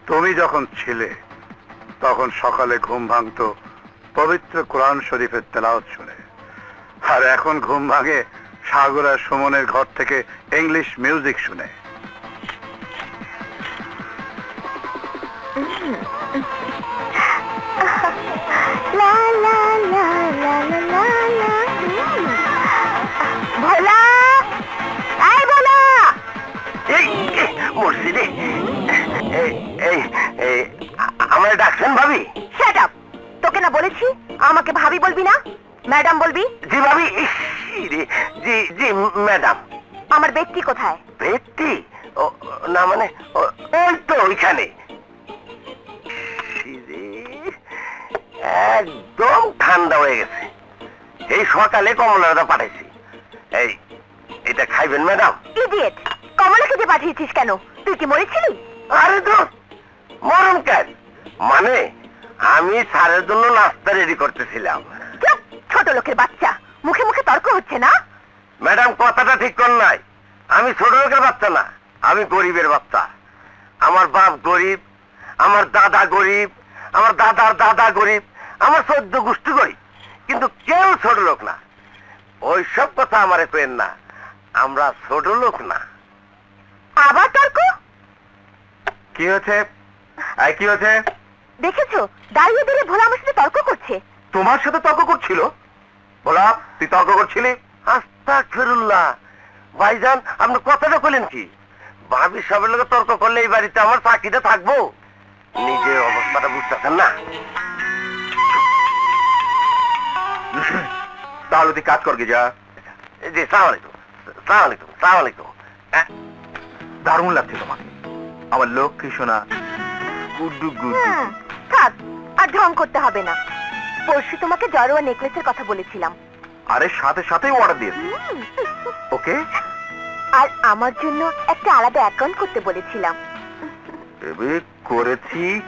তুমি যখন ছিলে তখন সকালে ঘুম ভাঙতো পবিত্র কোরআন শরীফের তেলাওয়াত শুনে, আর এখন ঘুম ভাঙে সাগর আর সুমনের ঘর থেকে ইংলিশ মিউজিক শুনে। ভোলা, এই ভোলা, মসজিদে আমার ডাকছেন ভাবি? Shut up! তোকে না বলেছি আমাকে ভাবি বলবি না, ম্যাডাম বলবি। জি ভাবি। জি জি ম্যাডাম। আমার ব্যক্তি কোথায়? ব্যক্তি? না মানে ওই তো ওইখানে। একদম ঠান্ডা হয়ে গেছে। এই সকালে কমলাটা পাঠাইছি। এই এটা খাইবেন ম্যাডাম? ইডিয়েট! কমলা খেতে পাঠিয়েছিস কেন? তুই কি মরেছিলি? আরে তো মরণ কেন, মানে আমি স্যারের জন্য নাস্তা রেডি করতেছিলাম। চুপ! ছোট লোকের বাচ্চা, মুখে মুখে তর্ক হচ্ছে না। ম্যাডাম কথাটা ঠিক কর নাই। আমি ছোট লোকের বাচ্চা না, আমি গরিবের বাচ্চা। আমার বাপ গরিব, আমার দাদা গরিব, আমার দাদার দাদা গরিব, আমার 14 গোষ্ঠী গরিব, কিন্তু কেউ ছোট লোক না। ওই সব কথা আমারে পেন না, আমরা ছোট লোক না। আবার তর্ক? কি হচ্ছে? কি হচ্ছে? দেখেছো, দাঁড়িয়ে দিলে ভোলা আমার সাথে তর্ক করছে। তোমার সাথে তর্ক করছিল? বলা, তুই তর্ক করছিলি? আস্তাগফিরুল্লাহ। ভাইজান আপনি কথাটা বলেন কি? ভাবি সবের লোক তর্ক করলে এই বাড়িতে আমার চাকরিটা থাকবো? নিজের অবস্থাটা বুঝতেছেন না। তাহলে তুই কাজ করগে যা। জি সালাম আলাইকুম। সালাম আলাইকুম। সালাম আলাইকুম। দারুণ লাগছে তোমাকে, আমার লক্ষ্মী সোনা। গুড্ডু গুড্ডু। থাক, আর ঢং করতে হবে না। পরশু তোমাকে জড়োয়া নেকলেসের কথা বলেছিলাম। আরে সাথে সাথেই অর্ডার দিয়েছি। ওকে। আর আমার জন্য একটা আলাদা অ্যাকাউন্ট করতে বলেছিলাম।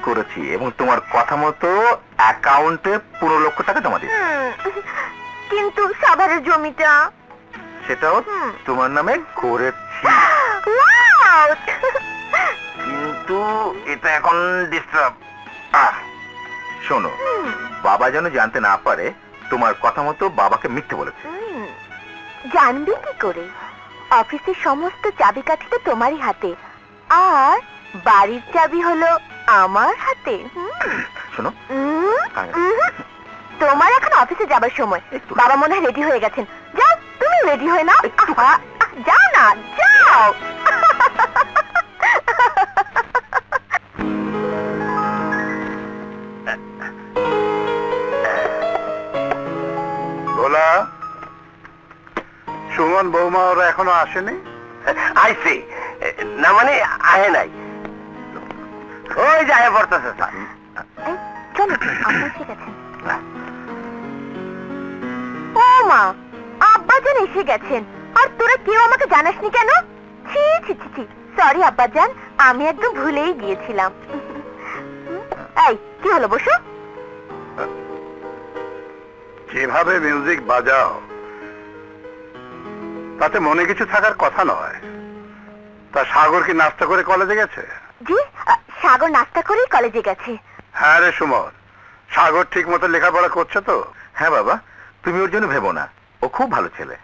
করেছি এবং তোমার কথা মতো অ্যাকাউন্টে 15 লক্ষ টাকা জমা দিয়েছি। কিন্তু সাভারের জমিটা? সেটাও তোমার নামে করেছি। কিন্তু এটা এখন ডিস্টার্ব। শোনো, বাবা যেন জানতে না পারে তোমার কথা মতো বাবাকে মিথ্যে বলেছে। জানবি কি করে? অফিসের সমস্ত চাবিকাঠি তো তোমারই হাতে, আর বাড়ির চাবি হলো আমার হাতে। শোনো, তোমার এখন অফিসে যাবার সময়। বাবা মনে হয় রেডি হয়ে গেছেন। যাও, তুমি রেডি হয়ে নাও। যাও না, যাও। ভোলা, সুমন বৌমা ওরা এখনো আসেনি? আইসি না মানে আহে নাই, ওই যে আহে পড়তেছে স্যার। চলো, আপনি এসে গেছেন। ও মা, আব্বাজান এসে গেছেন, আর তোরা কেউ আমাকে জানাসনি কেন? ছি ছি ছি ছি, সরি আব্বাজান, আমি একদম ভুলেই গিয়েছিলাম। এই কি হলো, বসো। যেভাবে মিউজিক বাজাও তাতে মনে কিছু থাকার কথা নয়। তা সাগর কি নাস্তা করে কলেজে গেছে? জি, সাগর নাস্তা করেই কলেজে গেছে। হ্যাঁ রে সুমন, সাগর ঠিক মতো লেখাপড়া করছে তো? হ্যাঁ বাবা, তুমি ওর জন্য ভেবো না, ও খুব ভালো ছেলে।